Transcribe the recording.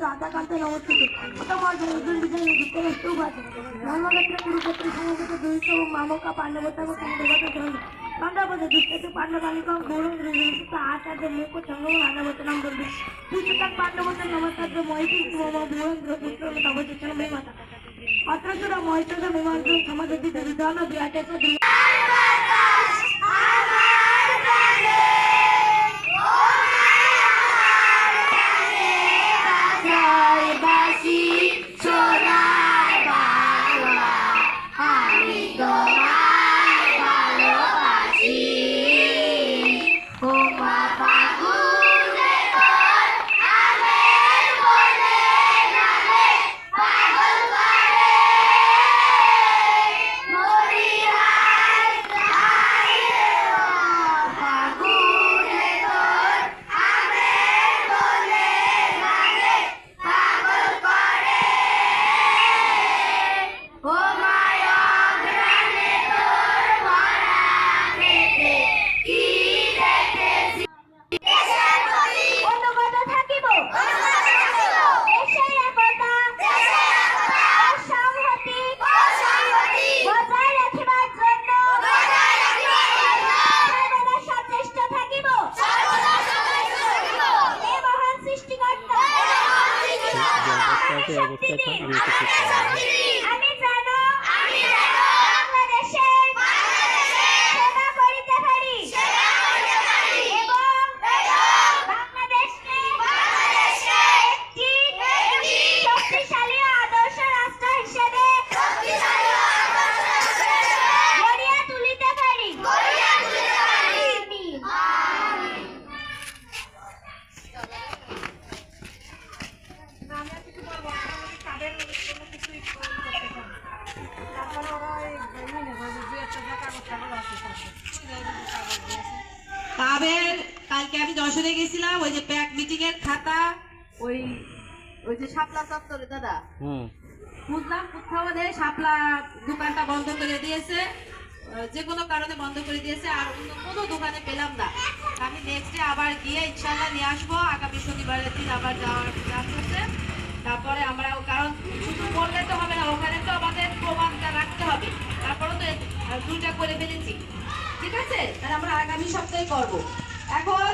রাধাকান্ত নমস্কৃত ধর্মক্ষেত্রে কুরুক্ষেত্রে সমবেত দুহিত এবং মামকা পাণ্ডবতা এবং দেবতা ধর্ম পাণ্ডবতা দুষ্কৃত পাণ্ডবালিকা গৌরব আচার্য মুখ চন্দ্র রাধাবতনাম বলবে সুচতার পাণ্ডবতা নমস্কার মহিষী বীরেন্দ্র পুত্র নবচেতন মেমাতা অত্রসুরা মহিষা মেমান্ত্র সমাজী দুর্ধন বিরাটেশ কালকে আমি যশোরে গেছিলাম ওই যে প্যাক মিটিং এর খাতা ওই যে শাপলা চত্বরে দাদা বুঝলাম কোথাও শাপলা দোকানটা বন্ধ করে দিয়েছে, যে কোনো কারণে বন্ধ করে দিয়েছে, আর অন্য কোনো দোকানে পেলাম না। আমি নেক্সট ডে আবার গিয়ে ইনশাল্লাহ নিয়ে আসবো, আগামী শনিবারের দিন আবার যাওয়ার চান্স আছে। তারপরে আমরা কারণ শুধু বললে তো হবে না, ওখানে তো আমাদের প্রমাণটা রাখতে হবে, তারপরে তো দুইটা করে ফেলেছি, ঠিক আছে? তাহলে আমরা আগামী সপ্তাহে করবো। এখন